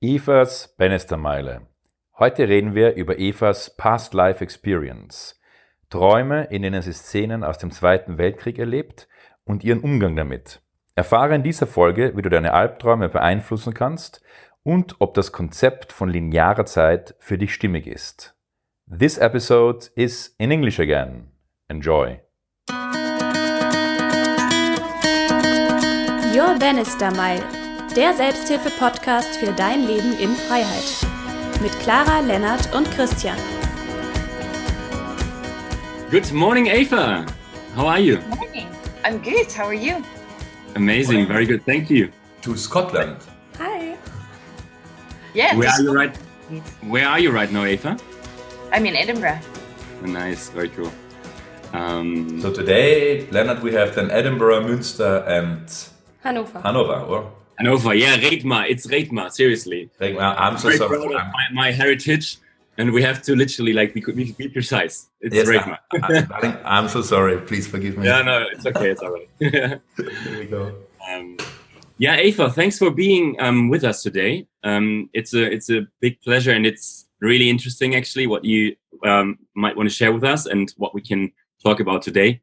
Evas Bannister Meile. Heute reden wir über Evas Past Life Experience. Träume, in denen sie Szenen aus dem Zweiten Weltkrieg erlebt und ihren Umgang damit. Erfahre in dieser Folge, wie du deine Albträume beeinflussen kannst und ob das Konzept von linearer Zeit für dich stimmig ist. This episode is in English again. Enjoy. Your Bannister Meile, der Selbsthilfe-Podcast für dein Leben in Freiheit. Mit Clara, Lennart und Christian. Good morning, Eva. How are you? Good morning. I'm good. How are you? Amazing. Very good. Thank you. To Scotland. Hi. Yeah. Where are you right now, Eva? I'm in Edinburgh. Nice. Very cool. So today, Lennart, we have then Edinburgh, Münster and Hannover. Or? Hannover. Yeah, Reitmar. It's Reitmar. Seriously. I'm so very sorry. proud of my heritage, and we have to literally be precise. It's Yes, Reitmar. I'm so sorry. Please forgive me. Yeah, no, it's okay. It's all right. Here we go. Yeah, Eva, thanks for being with us today. It's a big pleasure, and it's really interesting actually what you might want to share with us and what we can talk about today.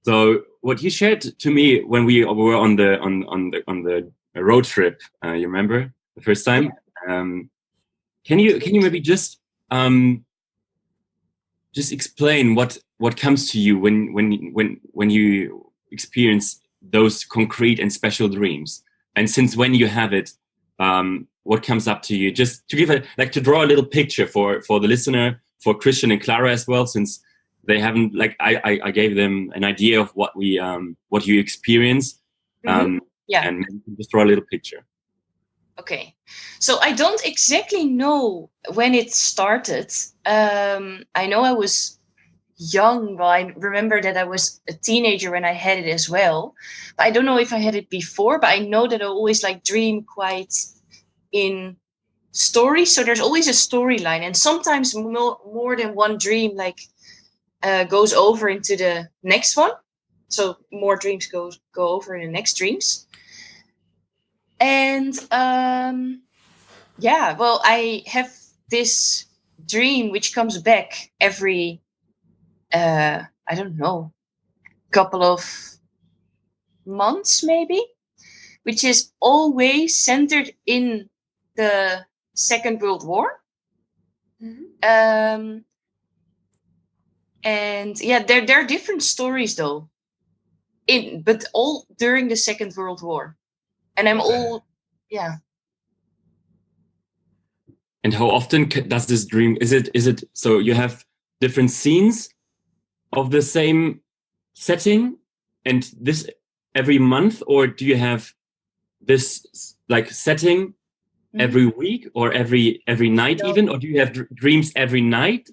So what you shared to me when we were on the road trip, you remember the first time? Can you maybe just explain what comes to you when you experience those concrete and special dreams, and since when you have it, what comes up to you? Just to give to draw a little picture for the listener, for Christian and Clara as well, since they haven't I gave them an idea of what you experience. Yeah. And maybe just draw a little picture. Okay. So I don't exactly know when it started. I know I was young, but I remember that I was a teenager when I had it as well. But I don't know if I had it before, but I know that I always dream quite in stories. So there's always a storyline, and sometimes more than one dream goes over into the next one. So more dreams go over in the next dreams. And I have this dream which comes back every couple of months maybe, which is always centered in the Second World War. Mm-hmm. And yeah, there are different stories though, but all during the Second World War, and I'm all, yeah. And how often does this dream? Is it so you have different scenes of the same setting, and this every month, or do you have this setting every week or every night? No. Even, or do you have dreams every night?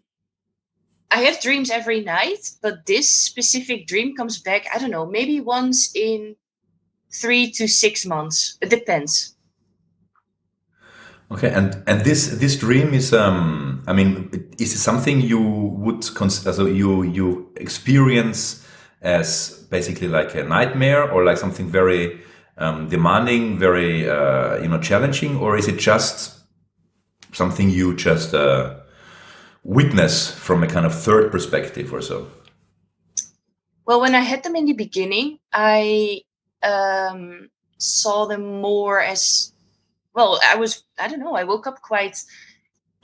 I have dreams every night, but this specific dream comes back, I don't know, maybe once in 3 to 6 months. It depends. Okay, and this dream is is it something you would consider, so you experience as basically like a nightmare, or like something very demanding, very challenging, or is it just something you just witness from a kind of third perspective or so? Well, when I had them in the beginning, I saw them more as, well, I woke up quite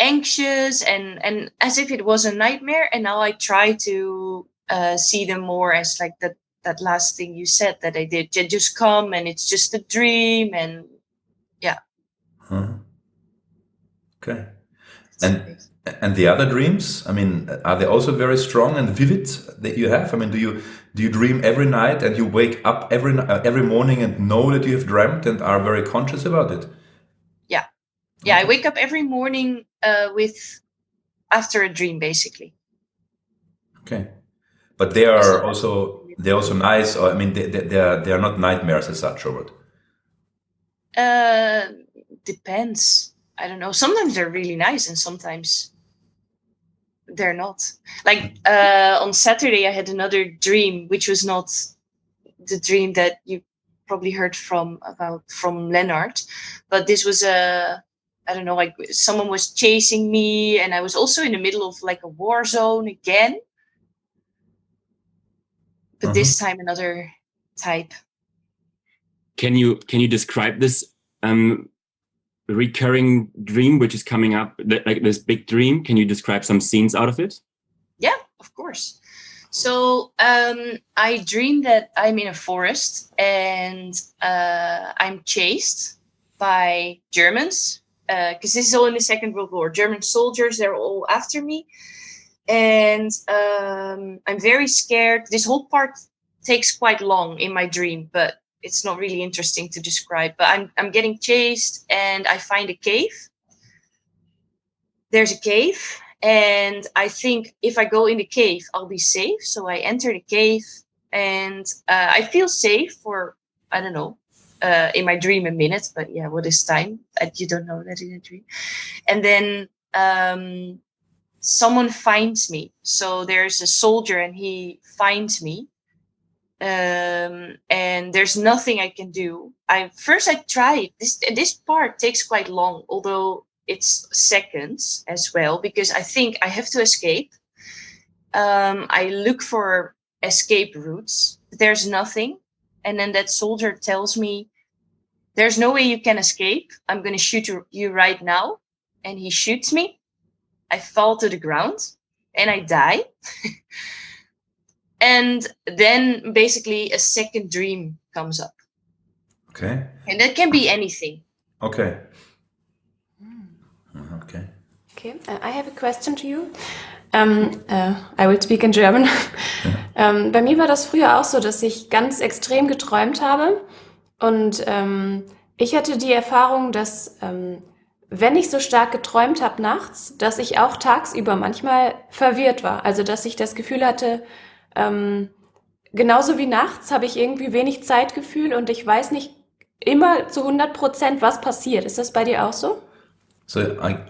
anxious and as if it was a nightmare, and now I try to see them more as that last thing you said that I did. They just come and it's just a dream, and yeah. Okay. And the other dreams, are they also very strong and vivid that you have? Do you dream every night, and you wake up every morning and know that you have dreamt and are very conscious about it? Yeah. Yeah, okay. I wake up every morning after a dream, basically. Okay. But they are also nice, or they are not nightmares as such, or what? Depends. I don't know. Sometimes they're really nice, and sometimes they're not. On Saturday, I had another dream, which was not the dream that you probably heard from Lennart, but this was I don't know, like someone was chasing me, and I was also in the middle of like a war zone again, but this time another type. Can you describe this recurring dream which is coming up, like this big dream? Can you describe some scenes out of it? Yeah, of course. So I dream that I'm in a forest and I'm chased by Germans, because this is all in the Second World War. German soldiers, they're all after me. And I'm very scared. This whole part takes quite long in my dream, but it's not really interesting to describe. But I'm getting chased, and I find a cave. There's a cave, and I think if I go in the cave, I'll be safe. So I enter the cave, and I feel safe for, I don't know, in my dream a minute. But yeah, what is time? You don't know that in a dream. And then someone finds me. So there's a soldier, and he finds me. And there's nothing I can do. I tried this part takes quite long, although it's seconds as well, because I think I have to escape. I look for escape routes, but there's nothing. And then that soldier tells me, there's no way you can escape. I'm going to shoot you right now. And he shoots me. I fall to the ground and I die. And then basically a second dream comes up. Okay. And that can be anything. Okay. Okay. Okay, I have a question to you. I will speak in German. Bei mir war das früher auch so, dass ich ganz extrem geträumt habe. Und ich hatte die Erfahrung, dass wenn ich so stark geträumt habe nachts, dass ich auch tagsüber manchmal verwirrt war. Also dass ich das Gefühl hatte, genauso wie nachts habe ich irgendwie wenig Zeitgefühl und ich weiß nicht immer zu 100%, was passiert. Ist das bei dir auch so? So,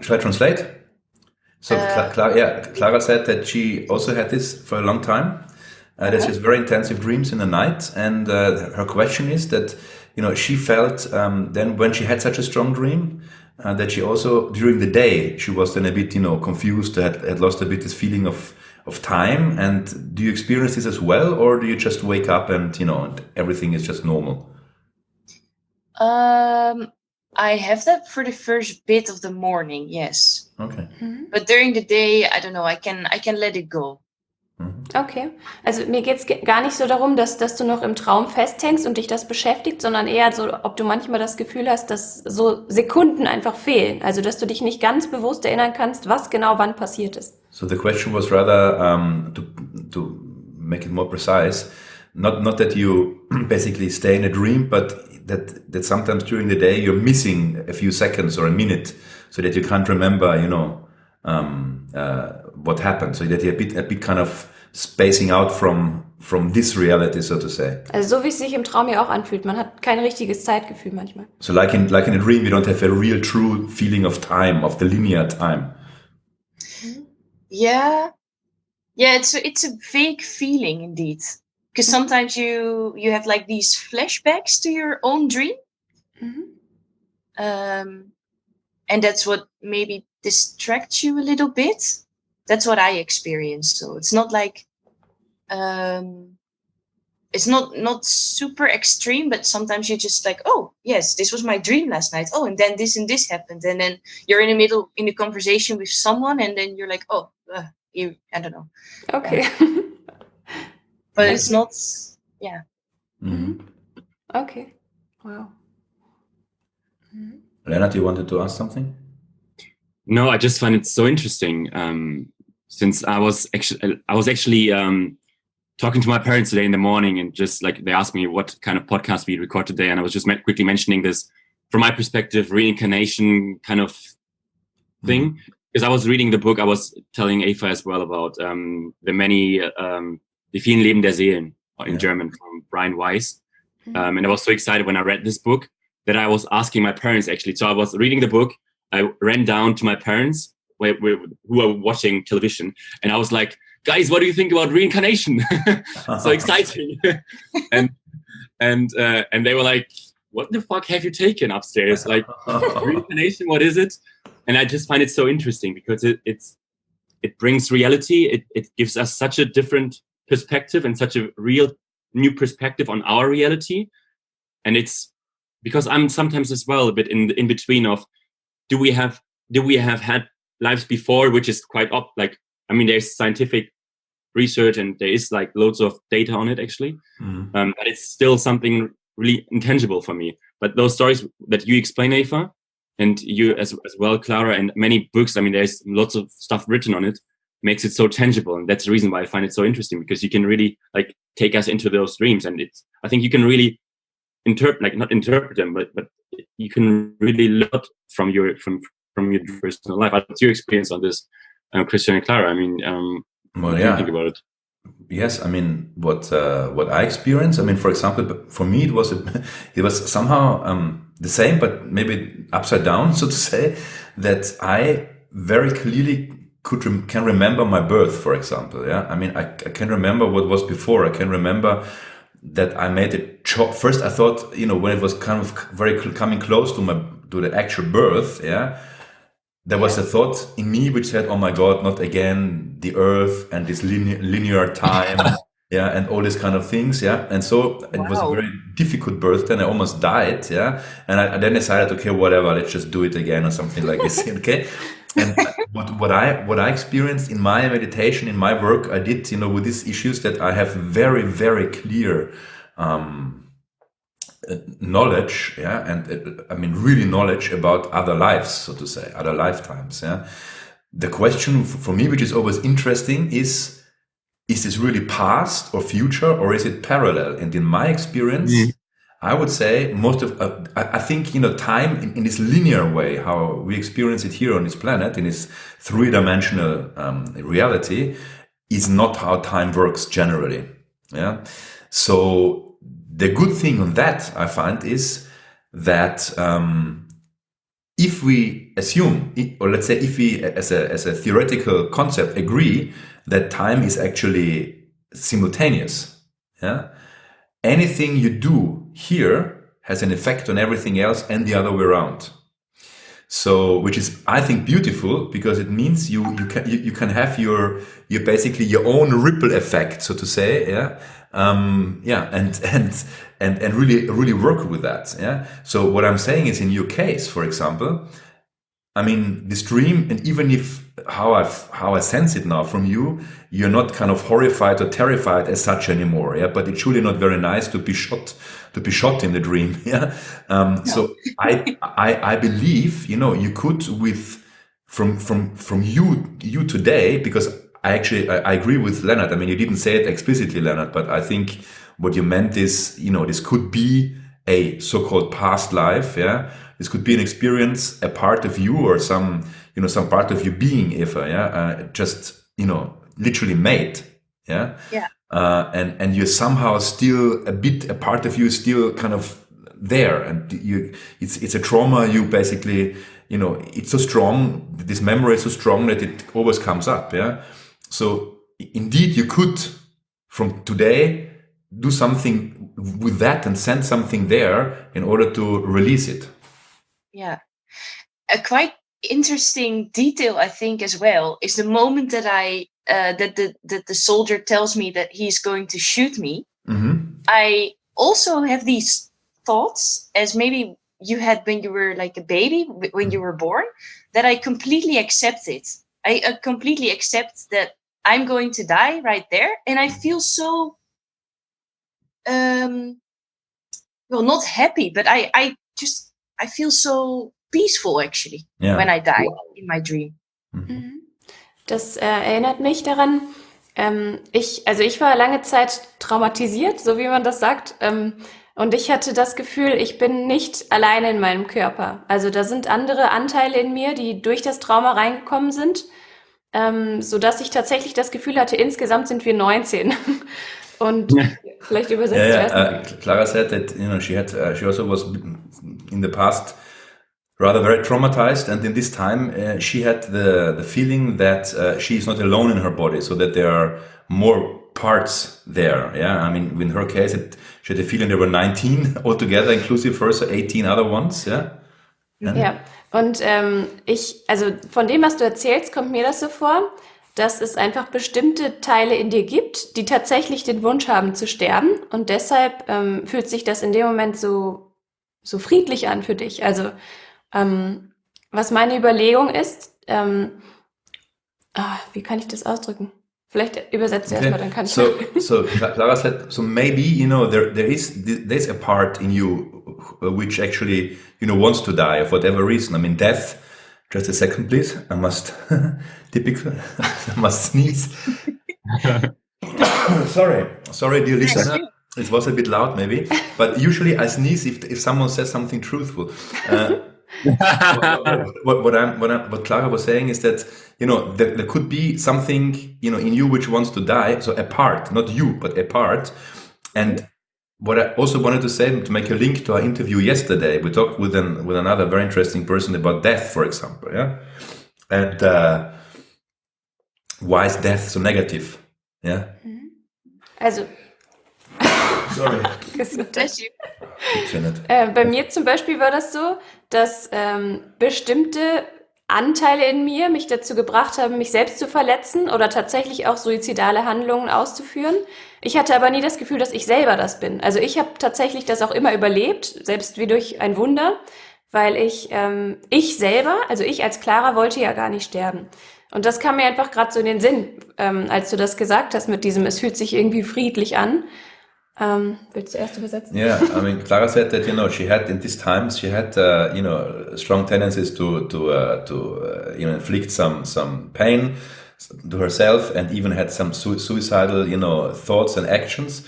shall I translate? So, Clara said that she also had this for a long time. That she has very intensive dreams in the night, and her question is that, you know, she felt then when she had such a strong dream that she also during the day she was then a bit, you know, confused, had lost a bit this feeling of time. And do you experience this as well, or do you just wake up and, you know, and everything is just normal? I have that for the first bit of the morning, yes. Okay. But during the day, I don't know, I can let it go. Okay, also mir geht's gar nicht so darum, dass du noch im Traum festhängst und dich das beschäftigt, sondern eher so, ob du manchmal das Gefühl hast, dass so Sekunden einfach fehlen. Also, dass du dich nicht ganz bewusst erinnern kannst, was genau wann passiert ist. So the question was rather to make it more precise, not that you basically stay in a dream, but that sometimes during the day you're missing a few seconds or a minute, so that you can't remember, you know, what happened, so that you're a bit kind of spacing out from this reality, so to say. Also so wie es sich im Traum ja auch anfühlt, man hat kein richtiges Zeitgefühl manchmal. So like in a dream, you don't have a real true feeling of time, of the linear time. Yeah, it's a vague feeling indeed, because sometimes you have like these flashbacks to your own dream, and that's what maybe distracts you a little bit. That's what I experienced. So it's not like it's not super extreme, but sometimes you're just like, oh yes, this was my dream last night. Oh, and then this happened, and then you're in the middle in a conversation with someone, and then you're like, oh, I don't know. Okay. But it's not, yeah. Okay. Wow. Lennart, you wanted to ask something? No, I just find it so interesting. Since I was actually talking to my parents today in the morning, and just like they asked me what kind of podcast we record today, and I was just quickly mentioning this from my perspective, reincarnation kind of thing. Because I was reading the book, I was telling Eva as well about the many Die vielen Leben der Seelen in German from Brian Weiss. And I was so excited when I read this book that I was asking my parents actually. So I was reading the book, I ran down to my parents who are watching television, and I was like, guys, what do you think about reincarnation? So exciting. and they were like, what the fuck have you taken upstairs? Like, reincarnation, what is it? And I just find it so interesting because it brings reality. It gives us such a different perspective and such a real new perspective on our reality. And it's because I'm sometimes as well a bit in between of, do we have had lives before, which is quite there's scientific research and there is like loads of data on it actually. But it's still something really intangible for me. But those stories that you explain, Eva, and you as well, Clara, and many books, I mean, there's lots of stuff written on it, makes it so tangible. And that's the reason why I find it so interesting, because you can really like take us into those dreams. And I think you can really not interpret them, but you can really learn from your personal life. What's your experience on this, Christian and Clara? I mean, what do you think about it? Yes, I mean, what I experienced, I mean, for example, for me, it was somehow the same, but maybe upside down, so to say, that I very clearly can remember my birth, for example. Yeah, I mean, I can remember what was before. I can remember that I made a choice. First, I thought, when it was kind of very coming close to the actual birth, yeah, there was a thought in me which said, "Oh my God, not again the Earth and this linear time, yeah, and all these kind of things, yeah." And so it was a very difficult birth. Then I almost died, yeah. And I then decided, okay, whatever, let's just do it again or something like this, okay. And what I experienced in my meditation, in my work, I did, with these issues, that I have very, very clear knowledge, yeah, and I mean really knowledge about other lives, so to say, other lifetimes, yeah. The question for me, which is always interesting, is this really past or future, or is it parallel? And in my experience, I would say I think, time in this linear way, how we experience it here on this planet, in this three-dimensional reality, is not how time works generally. Yeah. So the good thing on that, I find, is that if we assume, or let's say if we, as a theoretical concept, agree that time is actually simultaneous, yeah, anything you do here has an effect on everything else and the other way around. So, which is, I think, beautiful, because it means you can have your basically your own ripple effect, so to say, yeah, and really work with that, yeah. So what I'm saying is, in your case, for example, I mean, this dream, and even if how I sense it now from you, you're not kind of horrified or terrified as such anymore, yeah. But it's surely not very nice to be shot in the dream, yeah. No. So I believe, you could from you today, because I agree with Leonard. I mean, you didn't say it explicitly, Leonard, but I think what you meant is, this could be a so-called past life, yeah. This could be an experience, a part of you, or some part of you being, Eva, yeah, just, literally made, yeah. Yeah. And you're somehow still a part of you is still kind of there, and it's a trauma. You basically, it's so strong. This memory is so strong that it always comes up, yeah. So indeed, you could, from today, do something with that and send something there in order to release it. Yeah, a quite interesting detail, I think, as well, is the moment that that the soldier tells me that he's going to shoot me. Mm-hmm. I also have these thoughts, as maybe you had when you were like a baby, when you were born, that I completely accept it. I completely accept that I'm going to die right there, and I feel so not happy, but I feel so peaceful, actually, when I die in my dream. Mhm. Das erinnert mich daran, ich war lange Zeit traumatisiert, so wie man das sagt, und ich hatte das Gefühl, ich bin nicht alleine in meinem Körper. Also da sind andere Anteile in mir, die durch das Trauma reingekommen sind, sodass ich tatsächlich das Gefühl hatte, insgesamt sind wir 19. Und vielleicht übersetzt Clara said that she also was in the past rather very traumatized, and in this time she had the feeling that she is not alone in her body, so that there are more parts there. Yeah, I mean, in her case, she had the feeling there were 19 altogether, inclusive her, so 18 other ones. Yeah. Ja, und also von dem, was du erzählst, kommt mir das so vor, dass es einfach bestimmte Teile in dir gibt, die tatsächlich den Wunsch haben zu sterben, und deshalb fühlt sich das in dem Moment so friedlich an für dich. Also was meine Überlegung ist, wie kann ich das ausdrücken? Vielleicht übersetzt du erstmal, dann kann ich. So Clara said, so maybe, there's a part in you which actually, wants to die for whatever reason. I mean, death. Just a second, please. I must, typical, I must sneeze. Sorry, dear listener. It was a bit loud, maybe. But usually I sneeze if someone says something truthful. What Clara was saying is that there could be something in you which wants to die, so a part, not you, but a part. And what I also wanted to say, to make a link to our interview yesterday, we talked with another very interesting person about death, for example, yeah, and why is death so negative? Yeah. Also. Sorry. Bei mir zum Beispiel war das so, dass bestimmte Anteile in mir mich dazu gebracht haben, mich selbst zu verletzen oder tatsächlich auch suizidale Handlungen auszuführen. Ich hatte aber nie das Gefühl, dass ich selber das bin. Also ich habe tatsächlich das auch immer überlebt, selbst wie durch ein Wunder, weil ich selber, also ich als Clara, wollte ja gar nicht sterben. Und das kam mir einfach gerade so in den Sinn, als du das gesagt hast mit diesem, es fühlt sich irgendwie friedlich an. Willst du erst übersetzen? Yeah, I mean, Clara said that she had in these times strong tendencies to inflict some pain to herself, and even had some suicidal thoughts and actions,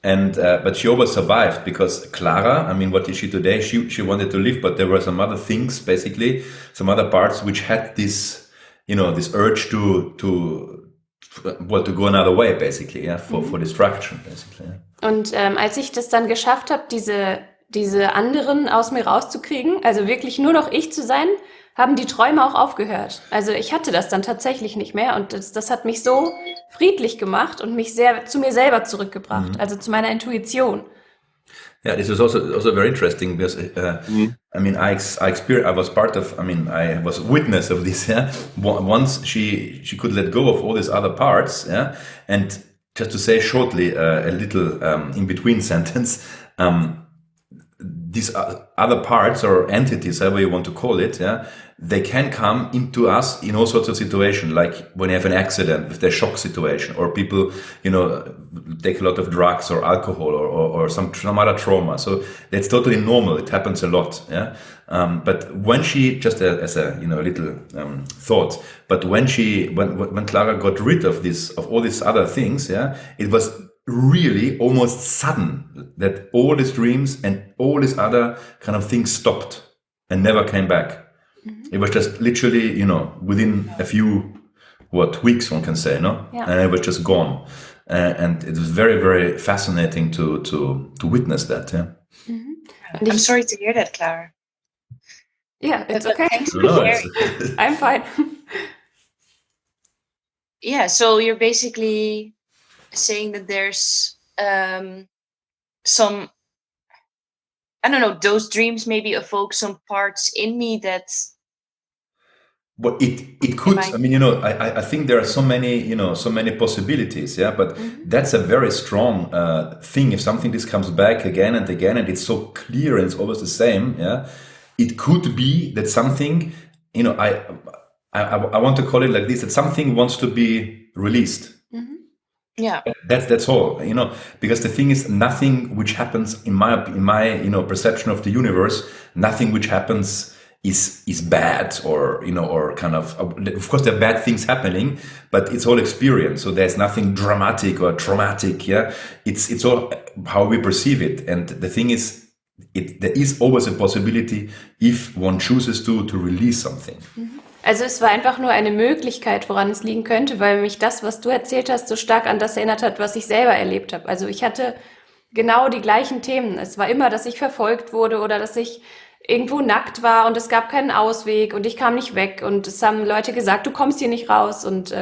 and but she always survived because Clara, I mean, what is she today? She wanted to live, but there were some other things, basically some other parts which had this this urge to go another way, basically, yeah, for destruction, basically. Yeah. Und als ich das dann geschafft habe, diese anderen aus mir rauszukriegen, also wirklich nur noch ich zu sein, haben die Träume auch aufgehört. Also ich hatte das dann tatsächlich nicht mehr, und das hat mich so friedlich gemacht und mich sehr zu mir selber zurückgebracht, also zu meiner Intuition. Yeah, this is also very interesting because I mean, I was part of. I mean, I was witness of this. Yeah, once she could let go of all these other parts. Yeah, and just to say shortly a little in between sentence. These other parts or entities, however you want to call it, yeah, they can come into us in all sorts of situations, like when you have an accident, with the shock situation, or people, take a lot of drugs or alcohol or some other trauma. So that's totally normal. It happens a lot, yeah. But when she, just as a little thought, but when Clara got rid of all these other things, yeah, it was really almost sudden that all these dreams and all these other kind of things stopped and never came back. It was just literally, within a few weeks, one can say, no? Yeah. And it was just gone. And it was very, very fascinating to witness that. Yeah. I'm sorry to hear that, Clara. Yeah, it's okay. I'm fine. Yeah, so you're basically saying that there's some, I don't know, those dreams maybe evoke some parts in me that. But it could. I mean, I think there are so many possibilities. Yeah, but that's a very strong thing. If something this comes back again and again, and it's so clear and it's always the same. Yeah, it could be that something. I want to call it like this: that something wants to be released. Yeah, that's all, because the thing is, nothing which happens in my perception of the universe, nothing which happens is bad or kind of course there are bad things happening, but it's all experience. So there's nothing dramatic or traumatic. Yeah, it's all how we perceive it. And the thing is, there is always a possibility if one chooses to release something. Also es war einfach nur eine Möglichkeit, woran es liegen könnte, weil mich das, was du erzählt hast, so stark an das erinnert hat, was ich selber erlebt habe. Also ich hatte genau die gleichen Themen. Es war immer, dass ich verfolgt wurde oder dass ich irgendwo nackt war und es gab keinen Ausweg und ich kam nicht weg und es haben Leute gesagt, du kommst hier nicht raus und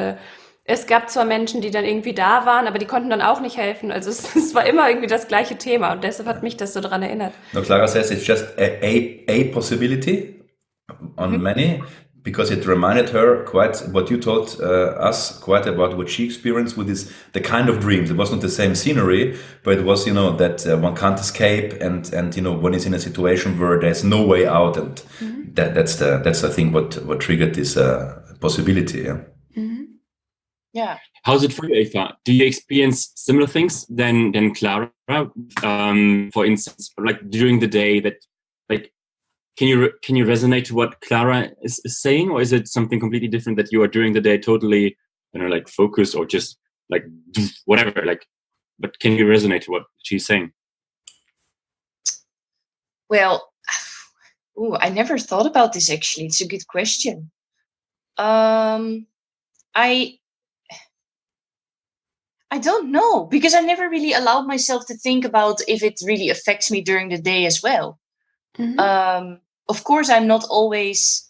es gab zwar Menschen, die dann irgendwie da waren, aber die konnten dann auch nicht helfen. Also es war immer irgendwie das gleiche Thema und deshalb hat mich das so daran erinnert. No, Clara says it's just a possibility on many, because it reminded her quite what you told us quite about what she experienced with the kind of dreams. It wasn't the same scenery, but it was, that one can't escape and one is in a situation where there's no way out, and that's I think what triggered this possibility. Yeah. Yeah. How's it for you, Eva? Do you experience similar things than Clara? For instance, like during the day, that like can you resonate to what Clara is saying, or is it something completely different that you are during the day totally, like focused or just like whatever? Like, but can you resonate to what she's saying? Well, I never thought about this actually. It's a good question. I don't know, because I never really allowed myself to think about if it really affects me during the day as well. Of course, I'm not always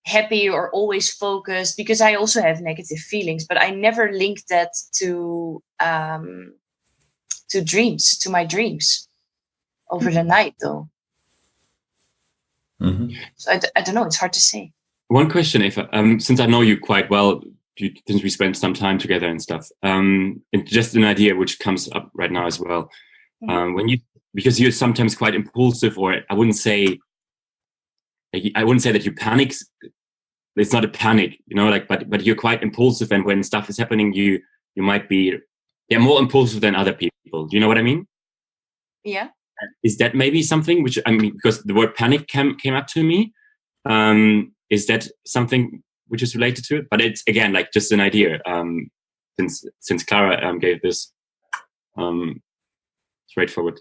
happy or always focused, because I also have negative feelings, but I never linked that to dreams, to my dreams over the night, though. So I don't know. It's hard to say. One question, Eva. Since I know you quite well, since we spent some time together and stuff, just an idea which comes up right now as well. Because you're sometimes quite impulsive, or I wouldn't say that you panic. It's not a panic, but you're quite impulsive, and when stuff is happening, you might be more impulsive than other people. Do you know what I mean? Yeah. Is that maybe something which, because the word panic came up to me, is that something which is related to it? But it's again like just an idea. Since Clara gave this straightforward.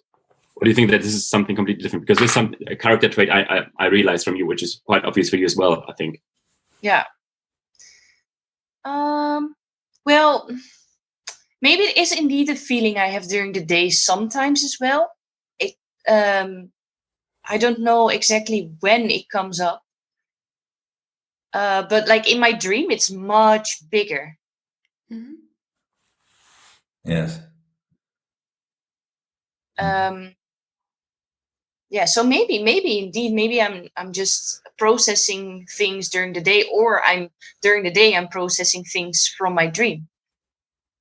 What do you think that this is something completely different? Because there's a character trait I realized from you, which is quite obvious for you as well, I think. Yeah. Well, maybe it is indeed a feeling I have during the day sometimes as well. I don't know exactly when it comes up. But like in my dream, it's much bigger. Yes. Yeah. So maybe indeed, maybe I'm just processing things during the day, or during the day I'm processing things from my dream.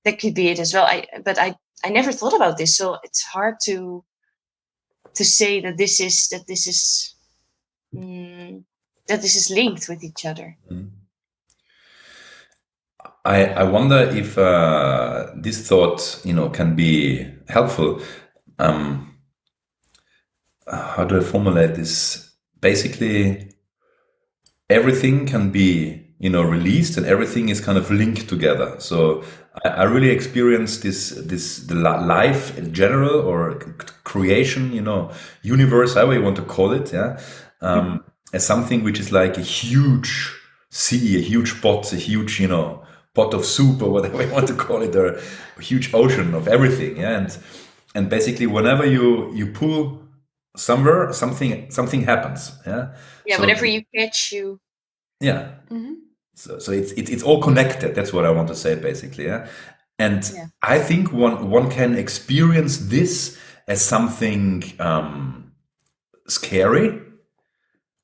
That could be it as well. But I never thought about this, so it's hard to say that this is linked with each other. I wonder if this thought, can be helpful. How do I formulate this? Basically, everything can be, released, and everything is kind of linked together. So I really experienced the life in general, or creation, universe, however you want to call it, as something which is like a huge sea, a huge pot, a huge, pot of soup, or whatever you want to call it, or a huge ocean of everything. Yeah. And basically whenever you pull somewhere, something happens. Yeah. Yeah. So, whatever you catch, you. Yeah. So it's all connected. That's what I want to say, basically. Yeah. And I think one can experience this as something scary,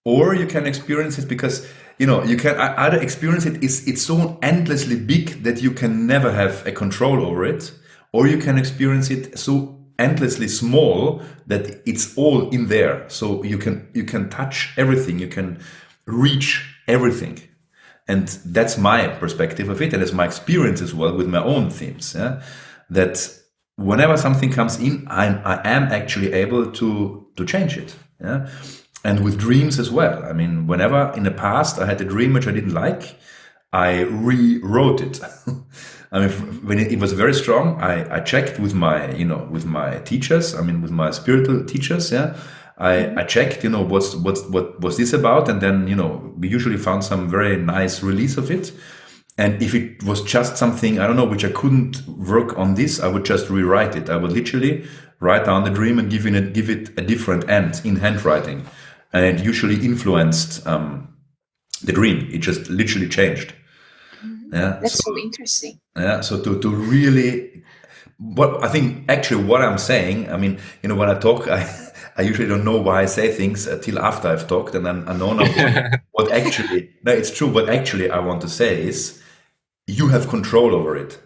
or you can experience it because, you can either experience it's so endlessly big that you can never have a control over it, or you can experience it so endlessly small that it's all in there. So you can touch everything, you can reach everything. And that's my perspective of it, and it's my experience as well with my own themes. Yeah? That whenever something comes in, I am actually able to change it. Yeah? And with dreams as well. I mean, whenever in the past I had a dream which I didn't like, I rewrote it. I mean, when it was very strong, I checked with my, with my teachers. I mean, with my spiritual teachers. Yeah, I checked, what was this about, and then we usually found some very nice release of it. And if it was just something, I don't know, which I couldn't work on this, I would just rewrite it. I would literally write down the dream and give it a different end in handwriting. and it usually influenced the dream. It just literally changed. Yeah, That's so interesting. Yeah, so to really, what I think actually what I'm saying, I mean, when I talk, I usually don't know why I say things till after I've talked, and then I know now what actually, no, it's true. What actually I want to say is, you have control over it.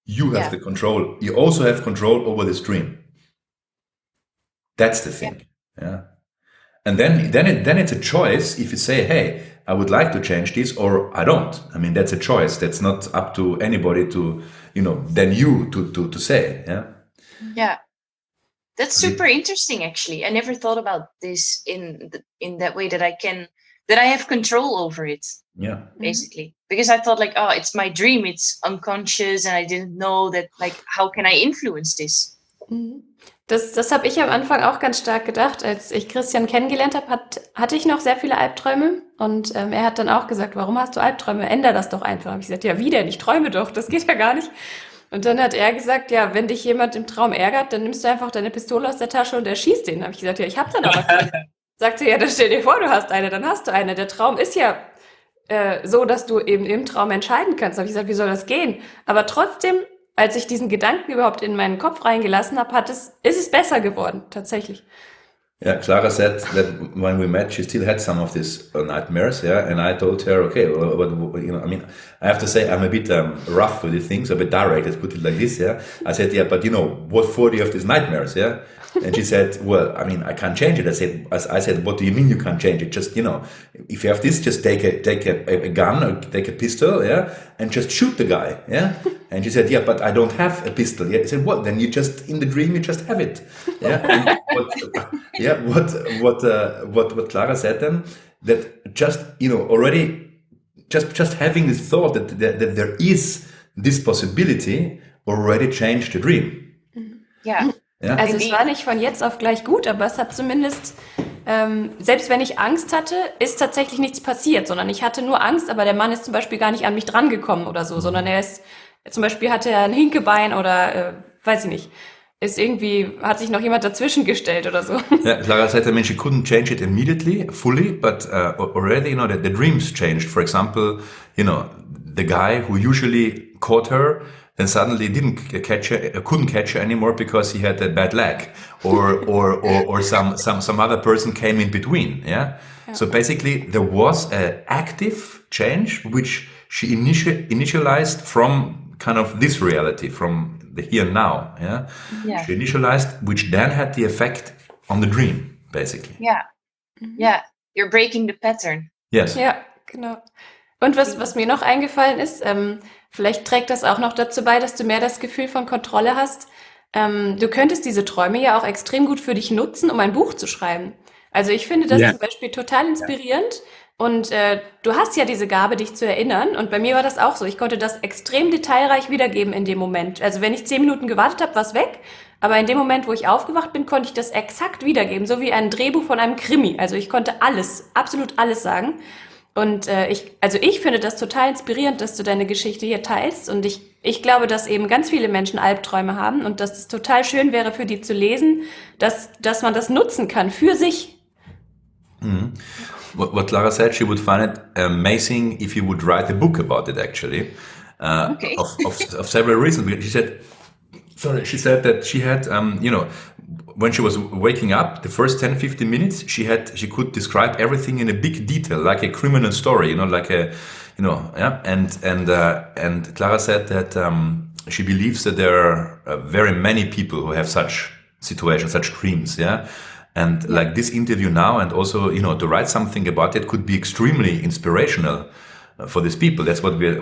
You have the control. You also have control over this dream. That's the thing. Yeah. And then it's a choice if you say, hey, I would like to change this, or I don't. I mean, that's a choice. That's not up to anybody to, then you to say. Yeah. Yeah. That's super interesting, actually. I never thought about this in that way, that I have control over it. Yeah. Basically, because I thought like, oh, it's my dream, it's unconscious, and I didn't know that, like, how can I influence this? Das habe ich am Anfang auch ganz stark gedacht. Als ich Christian kennengelernt habe, hatte ich noch sehr viele Albträume. Und er hat dann auch gesagt, warum hast du Albträume? Änder das doch einfach. Hab ich gesagt, ja, wie denn? Ich träume doch, das geht ja gar nicht. Und dann hat er gesagt, ja, wenn dich jemand im Traum ärgert, dann nimmst du einfach deine Pistole aus der Tasche und erschießt den. Habe ich gesagt, ja, ich habe dann aber keine. Sagte, ja, dann stell dir vor, du hast eine, dann hast du eine. Der Traum ist ja so, dass du eben im Traum entscheiden kannst. Habe ich gesagt, wie soll das gehen? Aber trotzdem, als ich diesen Gedanken überhaupt in meinen Kopf reingelassen habe, ist es besser geworden, tatsächlich. Yeah, Clara said that when we met, she still had some of these nightmares. Yeah, and I told her, okay, but I mean, I have to say I'm a bit rough with these things, a bit direct. Let's put it like this. Yeah, I said, yeah, but what for do you have these nightmares? Yeah, and she said, well, I mean, I can't change it. I said, what do you mean you can't change it? Just if you have this, just take a gun or take a pistol, yeah, and just shoot the guy. Yeah, and she said, yeah, but I don't have a pistol. Yeah, I said, what? Then you just in the dream you just have it. Yeah. What Clara said then, that just already just having this thought that there is this possibility already changed the dream. Ja. Ja? Also es war nicht von jetzt auf gleich gut, aber es hat zumindest, selbst wenn ich Angst hatte, ist tatsächlich nichts passiert, sondern ich hatte nur Angst, aber der Mann ist zum Beispiel gar nicht an mich drangekommen oder so, sondern zum Beispiel hatte er ein Hinkebein oder weiß ich nicht. Hat sich noch jemand dazwischen gestellt oder so. Yeah, Clara said, I mean, she couldn't change it immediately, fully, but already, the dreams changed. For example, the guy who usually caught her, then suddenly couldn't catch her anymore because he had a bad leg, or some other person came in between. Yeah. So basically, there was an active change which she initialized from kind of this reality, from the here and now, yeah? She initialized, which then had the effect on the dream, basically. Yeah, yeah, you're breaking the pattern. Yes. Ja, genau. Und was mir noch eingefallen ist, vielleicht trägt das auch noch dazu bei, dass du mehr das Gefühl von Kontrolle hast. Du könntest diese Träume ja auch extrem gut für dich nutzen, um ein Buch zu schreiben. Also ich finde das zum Beispiel total inspirierend. Und du hast ja diese Gabe, dich zu erinnern. Und bei mir war das auch so. Ich konnte das extrem detailreich wiedergeben in dem Moment. Also wenn ich 10 Minuten gewartet habe, war es weg. Aber in dem Moment, wo ich aufgewacht bin, konnte ich das exakt wiedergeben. So wie ein Drehbuch von einem Krimi. Also ich konnte alles, absolut alles sagen. Und ich finde das total inspirierend, dass du deine Geschichte hier teilst. Und ich glaube, dass eben ganz viele Menschen Albträume haben und dass es total schön wäre für die zu lesen, dass man das nutzen kann für sich. Mhm. What Clara said, she would find it amazing if you would write a book about it, actually, Okay. of several reasons. She said that she had, when she was waking up, the first 10-15 minutes, she could describe everything in a big detail, like a criminal story, and Clara said that she believes that there are very many people who have such situations, such dreams, yeah. And like this interview now, and also, to write something about it could be extremely inspirational for these people. That's what we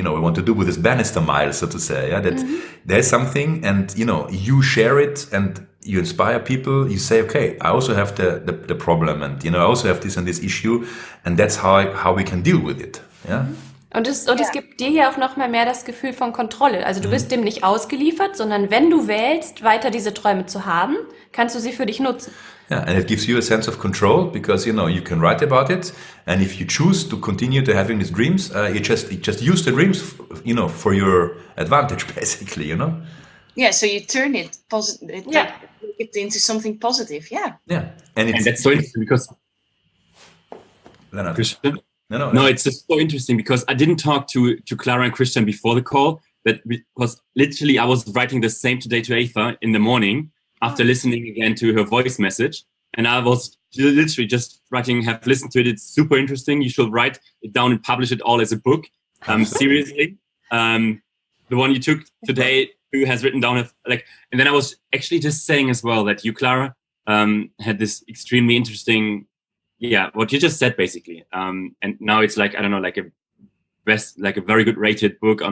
want to do with this Bannister Meile, so to say. Yeah, that there's something, and you share it, and you inspire people. You say, okay, I also have the problem, and I also have this and this issue, and that's how we can deal with it. Yeah. Und es gibt dir ja auch noch mal mehr das Gefühl von Kontrolle. Also du bist dem nicht ausgeliefert, sondern wenn du wählst, weiter diese Träume zu haben, kannst du sie für dich nutzen. Yeah, and it gives you a sense of control because you can write about it, and if you choose to continue to having these dreams, you just use the dreams, for your advantage, basically. Yeah, so you turn it positive, Yeah. it into something positive. Yeah. Yeah, And that's so interesting because Leonard. Christian. No, No, it's just so interesting because I didn't talk to Clara and Christian before the call, but because literally I was writing the same today to Ava in the morning after listening again to her voice message. And I was literally just writing, have listened to it. It's super interesting. You should write it down and publish it all as a book. Seriously. The one you took today, who has written down, and then I was actually just saying as well that you, Clara, had this extremely interesting, what you just said basically. And now it's like, I don't know, like a very good rated book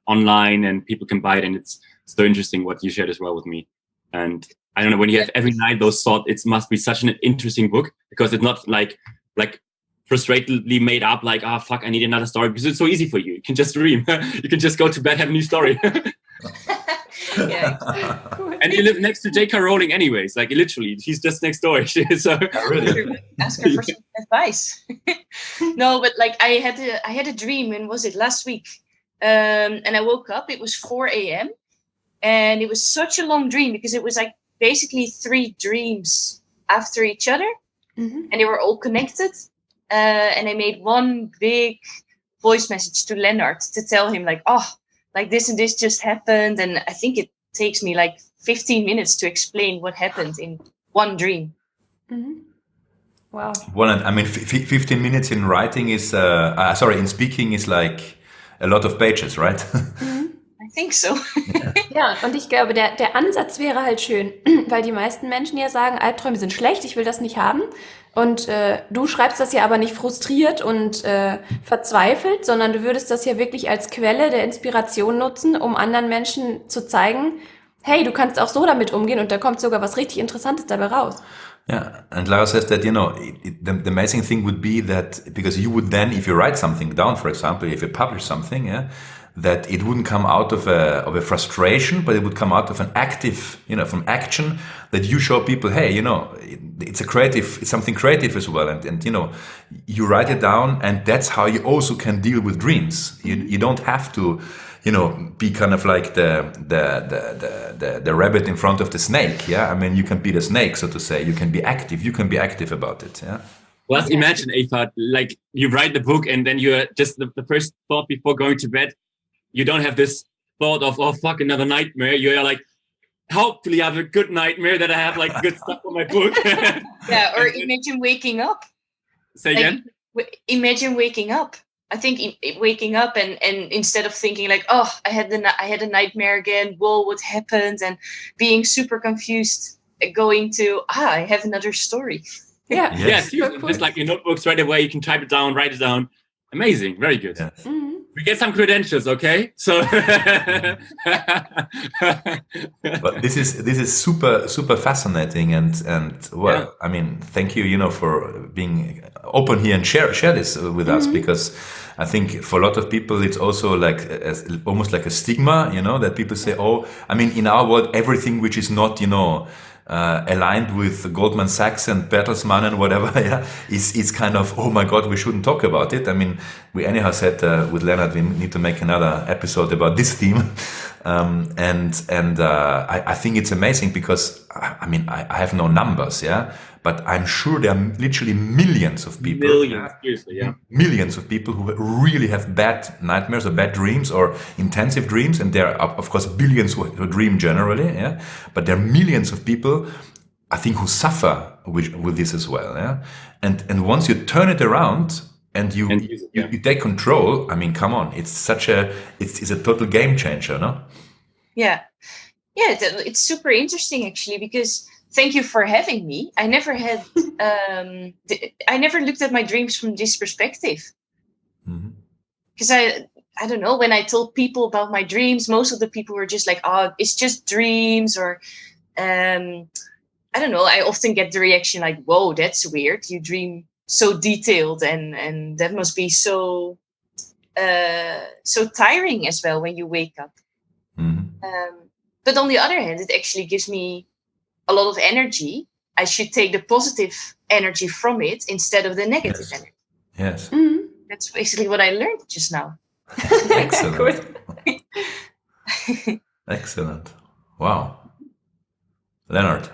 online, and people can buy it, and it's so interesting what you shared as well with me. And I don't know, when you have every night those thoughts, it must be such an interesting book because it's not like frustratedly made up, like, fuck, I need another story, because it's so easy for you. You can just dream. You can just go to bed, have a new story. Yeah. And you live next to J.K. Rowling anyways, like literally, she's just next door. So really? Ask her for some advice. No, but like I had a dream, and was it last week? And I woke up, it was 4 a.m. and it was such a long dream because it was like basically 3 dreams after each other, and they were all connected. And I made one big voice message to Leonard to tell him like, like this and this just happened. And I think it takes me like 15 minutes to explain what happened in one dream. Wow. Well, I mean, 15 minutes in writing is, in speaking is like a lot of pages, right? I think so. Ja, und ich glaube, der Ansatz wäre halt schön, weil die meisten Menschen ja sagen, Albträume sind schlecht, ich will das nicht haben. Und du schreibst das ja aber nicht frustriert und verzweifelt, sondern du würdest das ja wirklich als Quelle der Inspiration nutzen, um anderen Menschen zu zeigen, hey, du kannst auch so damit umgehen und da kommt sogar was richtig Interessantes dabei raus. Yeah, and Lara says that, the amazing thing would be that, because you would then, if you write something down, for example, if you publish something, that it wouldn't come out of a frustration, but it would come out of an active, from action, that you show people, hey, it's something creative as well. And you write it down, and that's how you also can deal with dreams. You don't have to, be kind of like the rabbit in front of the snake. Yeah. I mean, you can be the snake, so to say. You can be active. You can be active about it. Yeah. Well, imagine, Ava, like you write the book, and then you're just the first thought before going to bed. You don't have this thought of, oh, fuck, another nightmare. You're like, hopefully I have a good nightmare that I have like good stuff on my book. Yeah, or imagine waking up. Say again? Imagine waking up. I think waking up and instead of thinking like, oh, I had a nightmare again. Whoa, what happened? And being super confused, going to, I have another story. Yeah, Yes. Just like your notebooks right away. You can type it down, write it down. Amazing, very good. Yes. We get some credentials, okay? So, but this is super fascinating, and well, yeah. I mean, thank you, for being open here and share this with us, because I think for a lot of people it's also like almost like a stigma, that people say, oh, I mean, in our world, everything which is not, aligned with Goldman Sachs and Bertelsmann and whatever, is kind of, oh my God, we shouldn't talk about it. I mean, we anyhow said with Leonard we need to make another episode about this theme, and I think it's amazing because I mean I have no numbers, but I'm sure there are literally millions of people. Seriously, yeah. Millions of people who really have bad nightmares or bad dreams or intensive dreams, and there are, of course, billions who dream generally, but there are millions of people, I think, who suffer with this as well, And once you turn it around and you take control, I mean, come on, it's a total game changer, no? Yeah, it's super interesting actually, because. Thank you for having me. I never had, I never looked at my dreams from this perspective. Because I don't know, when I told people about my dreams, most of the people were just like, oh, it's just dreams, or, I don't know. I often get the reaction like, whoa, that's weird. You dream so detailed, and that must be so tiring as well when you wake up. But on the other hand, it actually gives me a lot of energy. I should take the positive energy from it instead of the negative energy. Yes. That's basically what I learned just now. Excellent. Excellent. Wow. Leonard.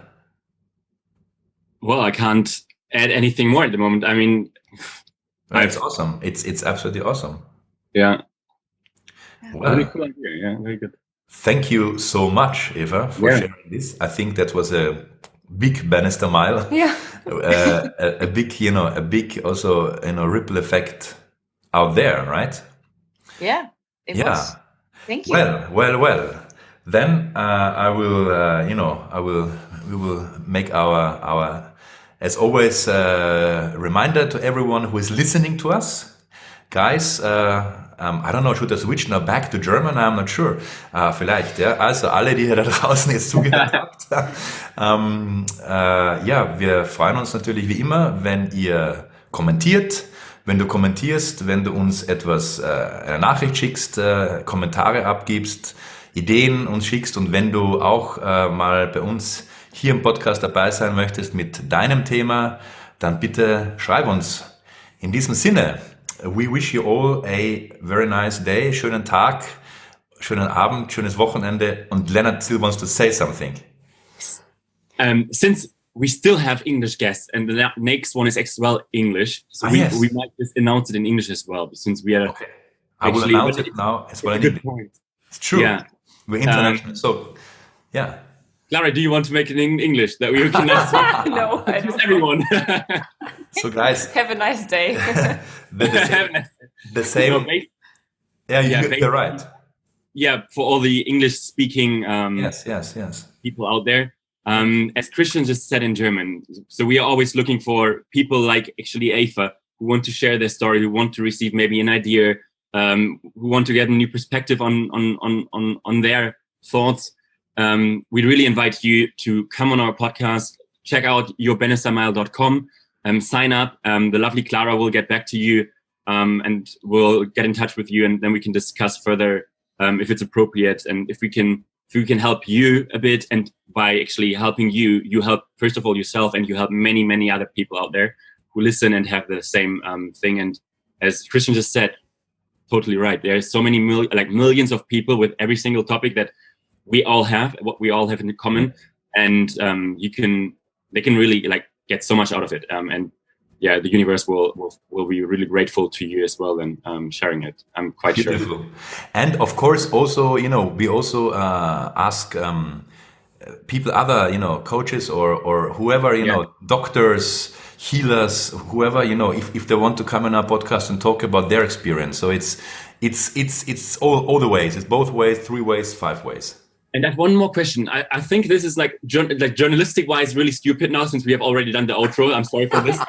Well, I can't add anything more at the moment. I mean, It's awesome. It's absolutely awesome. yeah. Well, Really cool idea. Yeah, very good. thank you so much, Eva, for sharing this. I think that was a big Bannister Meile. Yeah. A big also, ripple effect out there, right? Yeah, it was. Thank you. Well. Then we will make our as always reminder to everyone who is listening to us, guys. I don't know, should I switch now back to German? I'm not sure. Vielleicht, ja. Also alle, die ihr da draußen jetzt zugehört habt. Wir freuen uns natürlich wie immer, wenn ihr kommentiert. Wenn du kommentierst, wenn du uns eine Nachricht schickst, Kommentare abgibst, Ideen uns schickst und wenn du auch mal bei uns hier im Podcast dabei sein möchtest mit deinem Thema, dann bitte schreib uns. In diesem Sinne, we wish you all a very nice day, schönen Tag, schönen Abend, schönes Wochenende und Leonard still wants to say something. Since we still have English guests and the next one is as well English, so we might just announce it in English as well, since we are. Okay. I will announce it now as well in English. Point. It's true. Yeah. We're international, so yeah. Clara, do you want to make it in English that we can? No, I don't. Everyone. So guys, have a nice day. the same. You're right. Yeah, for all the English-speaking yes people out there. As Christian just said in German, so we are always looking for people like actually Eva who want to share their story, who want to receive maybe an idea, who want to get a new perspective on their thoughts. We really invite you to come on our podcast, check out yourbannistermile.com, sign up. The lovely Clara will get back to you and we'll get in touch with you, and then we can discuss further if it's appropriate and if we can help you a bit. And by actually helping you, you help first of all yourself, and you help many, many other people out there who listen and have the same thing. And as Christian just said, totally right. There are so many millions of people with every single topic that what we all have in common, and they can really get so much out of it. And yeah, the universe will be really grateful to you as well, and sharing it. I'm quite Beautiful. sure. And of course, also we also ask people, other coaches or whoever doctors, healers, whoever if they want to come on our podcast and talk about their experience. So it's all the ways. It's both ways, 3 ways, 5 ways. And I have one more question. I think this is journalistic wise really stupid now, since we have already done the outro. I'm sorry for this.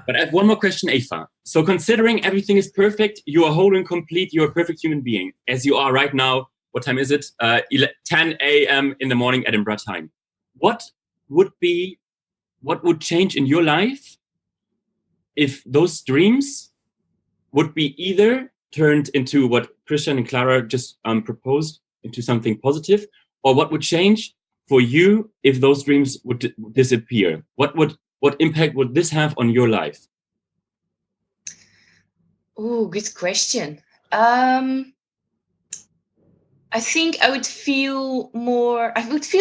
But I have one more question, Eva. So considering everything is perfect, you are whole and complete, you're a perfect human being, as you are right now. What time is it? 10 a.m. in the morning, Edinburgh time. What would change in your life if those dreams would be either turned into what Christian and Clara just proposed, into something positive, or what would change for you if those dreams would disappear? What impact would this have on your life? Oh, good question. I think I would feel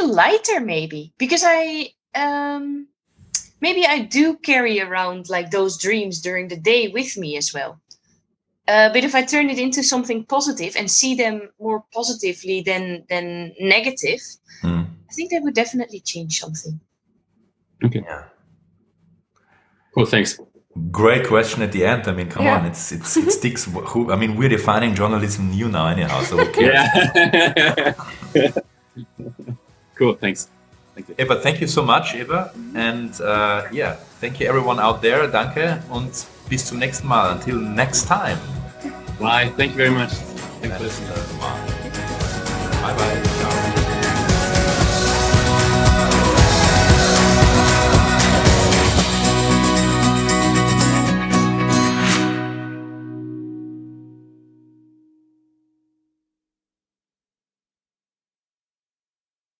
lighter, maybe, because maybe I do carry around those dreams during the day with me as well. But if I turn it into something positive and see them more positively than negative, I think that would definitely change something. Okay. Yeah. Cool. Thanks. Great question at the end. I mean, come on, it sticks. We're defining journalism new now, anyhow. So who cares? Yeah. Cool. Thanks. Thank you. Eva, thank you so much, Eva. And thank you everyone out there. Danke und bis zum nächsten Mal. Until next time. Bye. Thank you very much. Thanks for listening. Bye bye.